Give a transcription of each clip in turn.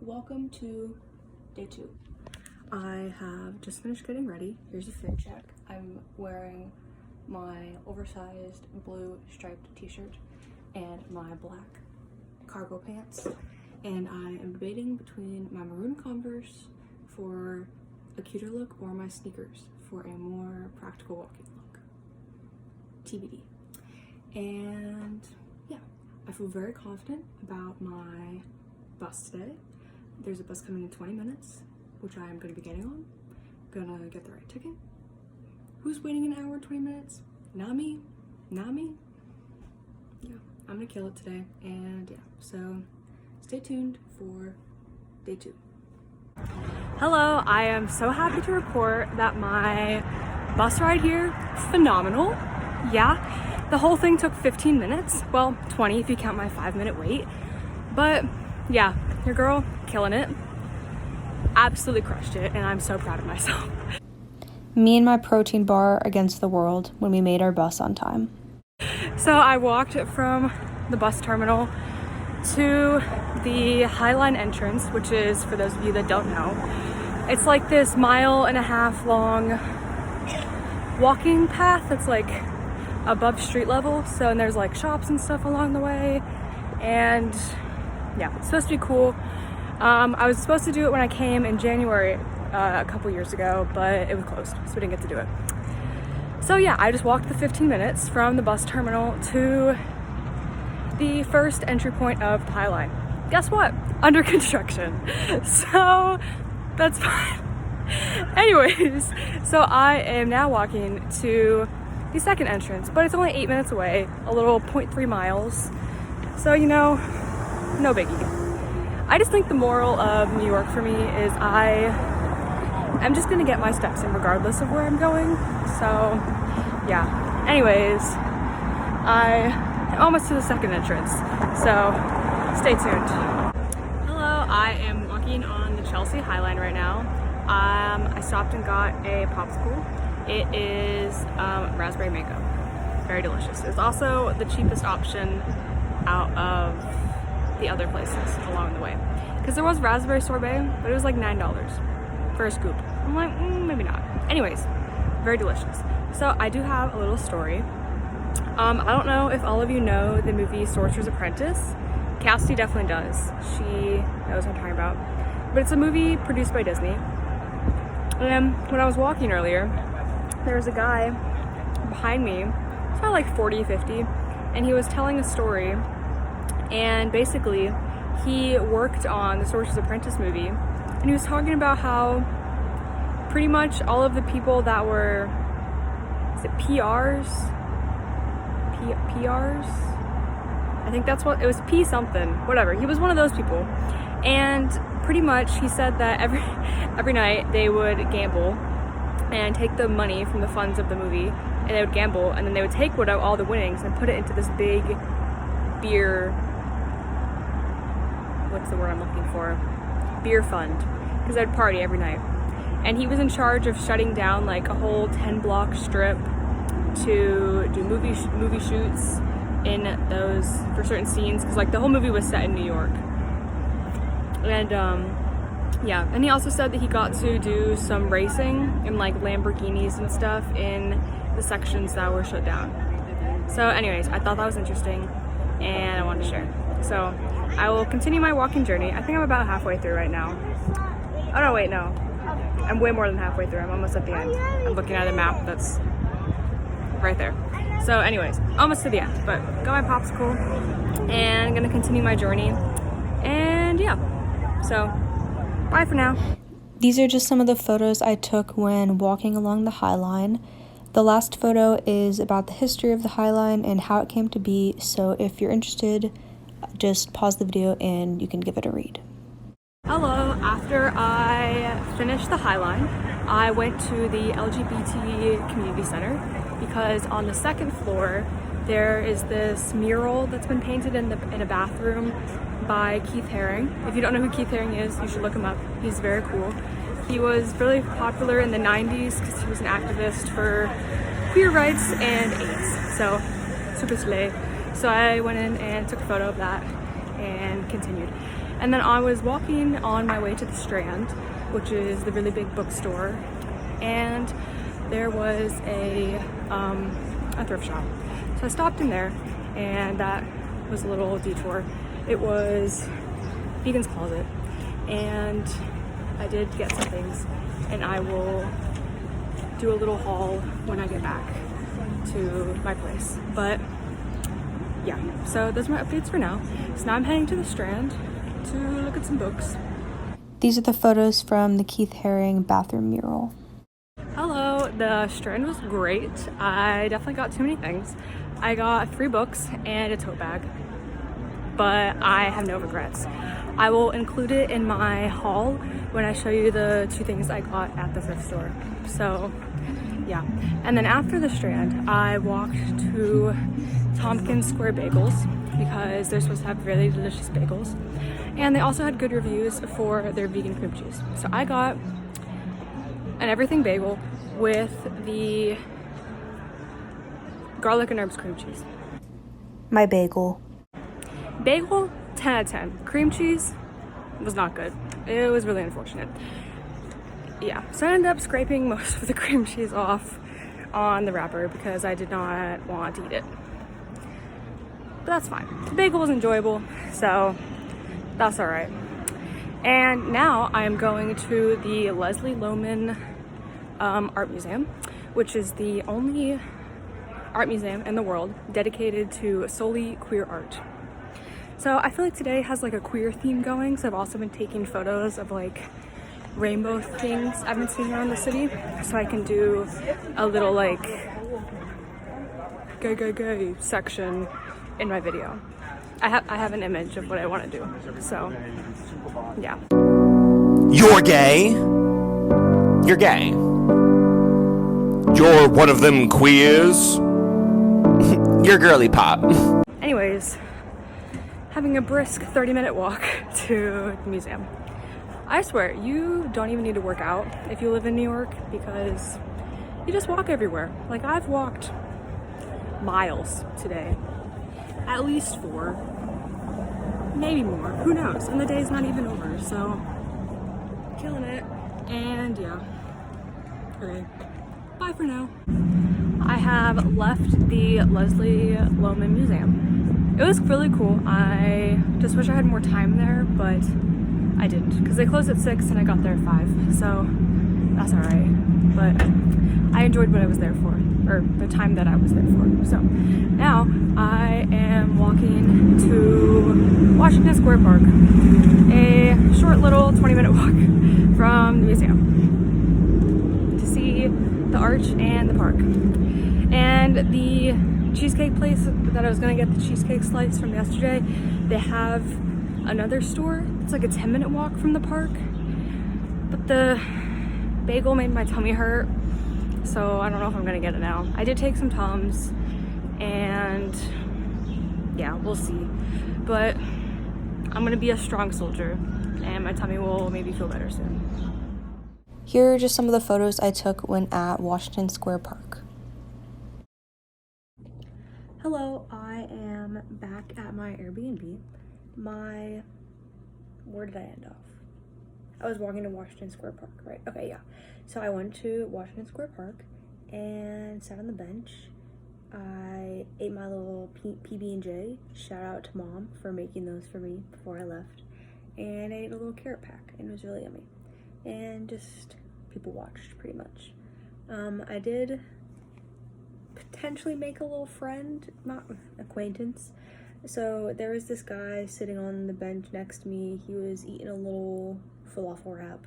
welcome to day 2. I have just finished getting ready. Here's a fit check. I'm wearing my oversized blue striped t-shirt and my black cargo pants, and I am debating between my maroon Converse for a cuter look or my sneakers for a more practical walking look. TBD. And yeah, I feel very confident about my bus today. There's a bus coming in 20 minutes, which I am going to be getting on. Gonna get the right ticket. Who's waiting an hour and 20 minutes? Not me. Not me. Yeah, I'm gonna kill it today. And yeah, so stay tuned for day 2. Hello, I am so happy to report that my bus ride here, phenomenal. Yeah, the whole thing took 15 minutes. Well, 20 if you count my 5-minute wait. But yeah, your girl, killing it. Absolutely crushed it, and I'm so proud of myself. Me and my protein bar against the world when we made our bus on time. So I walked from the bus terminal to the Highline entrance, which is, for those of you that don't know, it's like this 1.5 mile long walking path that's like above street level. So, and there's like shops and stuff along the way, and yeah, it's supposed to be cool. I was supposed to do it when I came in January a couple years ago, but it was closed, so we didn't get to do it. So yeah, I just walked the 15 minutes from the bus terminal to the first entry point of Highline. Guess what? Under construction. So that's fine. Anyways, so I am now walking to the second entrance, but it's only 8 minutes away, a little 0.3 miles. So, you know, no biggie. I just think the moral of New York for me is I'm just gonna get my steps in regardless of where I'm going. So yeah, anyways, I'm almost to the second entrance, so stay tuned. Hello, I am walking on the Chelsea Highline right now. I stopped and got a popsicle. It is raspberry mango, very delicious. It's also the cheapest option out of the other places along the way, because there was raspberry sorbet, but it was like $9 for a scoop. I'm like, maybe not. Anyways, very delicious. So I do have a little story. I don't know if all of you know the movie Sorcerer's Apprentice. Cassidy definitely does. She knows what I'm talking about. But it's a movie produced by Disney. And when I was walking earlier, there was a guy behind me, it's probably like 40, 50, and he was telling a story. And basically, he worked on the Sorcerer's Apprentice movie, and he was talking about how pretty much all of the people that were, is it PRs? PRs? I think that's what, it was P something, whatever. He was one of those people. And pretty much he said that every night they would gamble and take the money from the funds of the movie, and they would gamble, and then they would take all the winnings and put it into this big beer, what's the word I'm looking for? Beer fund, because they'd party every night. And he was in charge of shutting down like a whole 10-block strip to do movie shoots in those for certain scenes, because like the whole movie was set in New York. And yeah, and he also said that he got to do some racing in like Lamborghinis and stuff in the sections that were shut down. So anyways, I thought that was interesting and I wanted to share. So I will continue my walking journey. I think I'm about halfway through right now. Oh no, wait, no. I'm way more than halfway through. I'm almost at the end. I'm looking at a map that's right there. So anyways, almost to the end, but got my popsicle and I'm gonna continue my journey. And yeah, so bye for now. These are just some of the photos I took when walking along the Highline. The last photo is about the history of the Highline and how it came to be, so if you're interested, just pause the video and you can give it a read. Hello, after I finished the Highline, I went to the LGBT Community Center because on the second floor there is this mural that's been painted in a bathroom by Keith Haring. If you don't know who Keith Haring is, you should look him up. He's very cool. He was really popular in the 90s because he was an activist for queer rights and AIDS. So, super slay. So I went in and took a photo of that and continued. And then I was walking on my way to the Strand, which is the really big bookstore, and there was a thrift shop. So I stopped in there, and that was a little detour. It was Vegan's Closet, and I did get some things, and I will do a little haul when I get back to my place. But yeah, so those are my updates for now. So now I'm heading to the Strand to look at some books. These are the photos from the Keith Haring bathroom mural. Hello, the Strand was great. I definitely got too many things. I got 3 books and a tote bag, but I have no regrets. I will include it in my haul when I show you the 2 things I got at the thrift store. So yeah, and then after the Strand, I walked to Tompkins Square Bagels because they're supposed to have really delicious bagels, and they also had good reviews for their vegan cream cheese. So I got an everything bagel with the garlic and herbs cream cheese. My bagel. Bagel, 10 out of 10. Cream cheese was not good. It was really unfortunate. Yeah, so I ended up scraping most of the cream cheese off on the wrapper because I did not want to eat it. But that's fine. The bagel was enjoyable, so that's all right. And now I am going to the Leslie Lohman Art Museum, which is the only art museum in the world dedicated to solely queer art. So I feel like today has like a queer theme going, so I've also been taking photos of like rainbow things I've been seeing around the city, so I can do a little like gay section in my video. I have an image of what I want to do, so yeah. You're gay. You're gay. You're one of them queers. You're girly pop. Anyways, having a brisk 30-minute walk to the museum. I swear, you don't even need to work out if you live in New York because you just walk everywhere. Like, I've walked miles today. At least 4. Maybe more. Who knows? And the day's not even over, so killing it. And yeah. Okay. Bye for now. I have left the Leslie Lohman Museum. It was really cool. I just wish I had more time there, but I didn't because they closed at 6 and I got there at 5, so that's all right. But I enjoyed what I was there for, or the time that I was there for. So now I am walking to Washington Square Park, a short little 20-minute walk from the museum to see the arch and the park. And the cheesecake place that I was gonna get the cheesecake slice from yesterday, they have another store. It's like a 10-minute walk from the park, but the bagel made my tummy hurt, so I don't know if I'm gonna get it now. I did take some Tums, and yeah, we'll see. But I'm gonna be a strong soldier, and my tummy will maybe feel better soon. Here are just some of the photos I took when at Washington Square Park. Hello, I am back at my Airbnb. Where did I end off? I was walking to Washington Square Park, right? Okay, yeah. So I went to Washington Square Park and sat on the bench. I ate my little PB&J. Shout out to Mom for making those for me before I left. And I ate a little carrot pack, and it was really yummy. And just people watched, pretty much. I did potentially make a little friend, not acquaintance. So there was this guy sitting on the bench next to me. He was eating a little falafel wrap,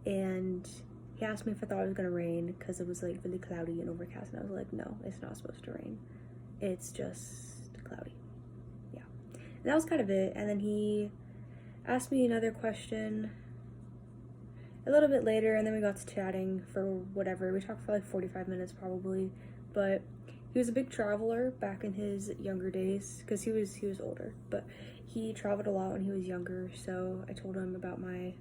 and he asked me if I thought it was gonna rain because it was like really cloudy and overcast, and I was like, no, it's not supposed to rain. It's just cloudy. Yeah. And that was kind of it. And then he asked me another question a little bit later, and then we got to chatting for whatever. We talked for like 45 minutes probably, but he was a big traveler back in his younger days because he was older, but he traveled a lot when he was younger. So I told him about my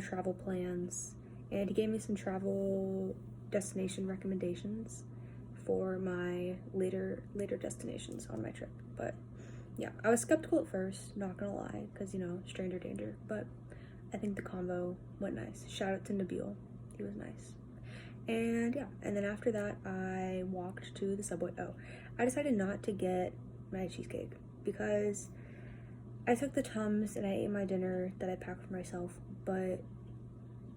travel plans, and he gave me some travel destination recommendations for my later destinations on my trip. But yeah, I was skeptical at first, not gonna lie, because, you know, stranger danger, but I think the convo went nice. Shout out to Nabil, he was nice. And yeah, and then after that, I walked to the Subway. Oh, I decided not to get my cheesecake because I took the Tums and I ate my dinner that I packed for myself, but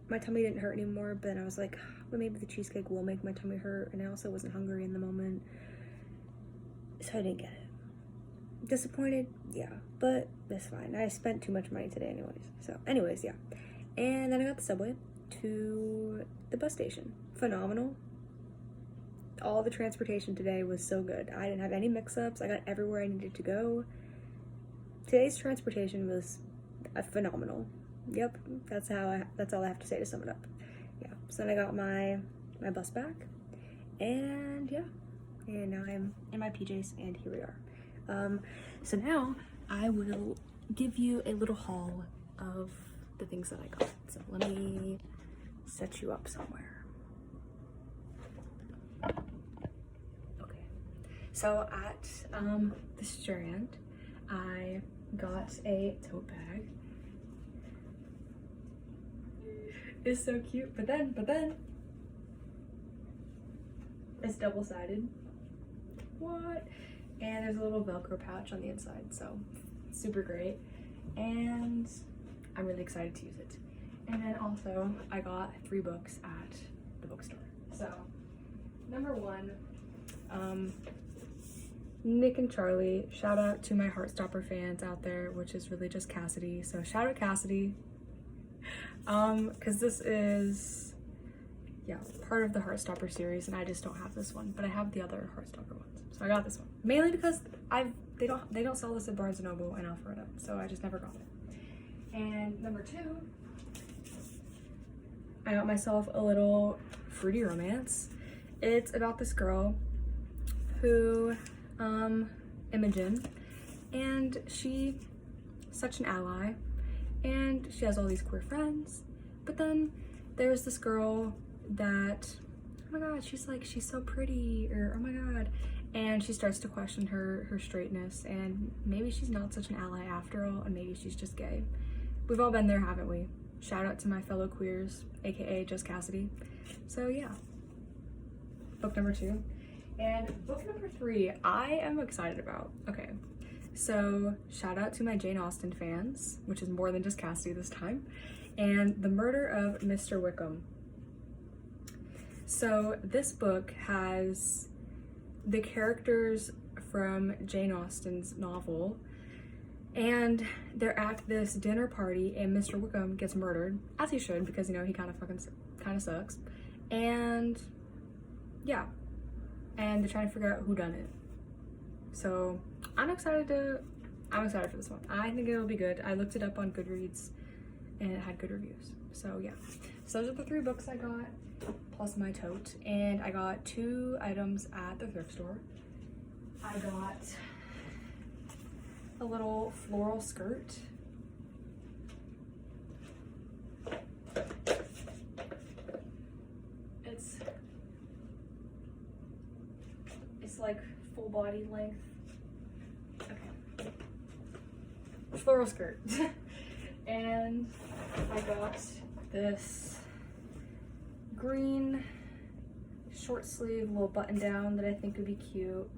my tummy didn't hurt anymore. But then I was like, well, maybe the cheesecake will make my tummy hurt, and I also wasn't hungry in the moment, so I didn't get it. Disappointed? Yeah, but that's fine. I spent too much money today anyways. So anyways, yeah. And then I got the Subway to the bus station. Phenomenal. All the transportation today was so good. I didn't have any mix-ups. I got everywhere I needed to go. Today's transportation was phenomenal. Yep, that's all I have to say to sum it up. Yeah, so then I got my bus back, and yeah, and now I'm in my PJs, and here we are. So now I will give you a little haul of the things that I got. So let me set you up somewhere. Okay, so at the Strand, I got a tote bag. It's so cute, but then it's double-sided. What? And there's a little Velcro pouch on the inside, so super great. And I'm really excited to use it. And then also, I got 3 books at the bookstore. So, number 1, Nick and Charlie. Shout out to my Heartstopper fans out there, which is really just Cassidy. So shout out Cassidy. Because this is, yeah, part of the Heartstopper series, and I just don't have this one, but I have the other Heartstopper ones. So I got this one mainly because they don't sell this at Barnes & Noble and Alpharetta, so I just never got it. And number 2, I got myself a little fruity romance. It's about this girl who, Imogen, and she's such an ally, and she has all these queer friends, but then there's this girl that, oh my god, she's so pretty, or oh my god, and she starts to question her straightness, and maybe she's not such an ally after all, and maybe she's just gay. We've all been there, haven't we? Shout out to my fellow queers, aka just Cassidy. So yeah, book number 2. And book number 3, I am excited about. Okay, so shout out to my Jane Austen fans, which is more than just Cassidy this time, and The Murder of Mr. Wickham. So this book has the characters from Jane Austen's novel, and they're at this dinner party, and Mr. Wickham gets murdered, as he should, because, you know, he kind of sucks. And yeah, and they're trying to figure out who done it. So I'm excited for this one. I think it'll be good. I looked it up on Goodreads and it had good reviews. So yeah, so those are the 3 books I got, plus my tote. And I got 2 items at the thrift store. I got a little floral skirt. It's like full body length. Okay. Floral skirt. And I got this green short sleeve little button down that I think would be cute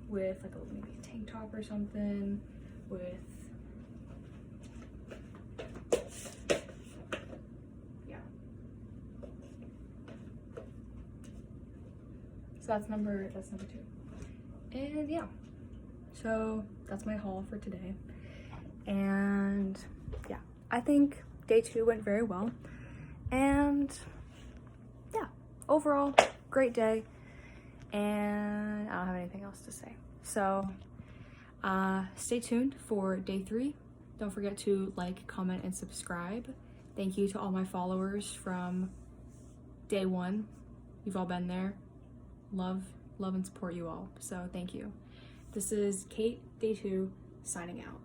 with like a maybe tank top or something with so that's number 2. And yeah, so that's my haul for today. And yeah, I think day 2 went very well. And yeah, overall, great day. And I don't have anything else to say. So stay tuned for day 3. Don't forget to like, comment, and subscribe. Thank you to all my followers from day 1. You've all been there. Love and support you all. So thank you. This is Kate, day 2, signing out.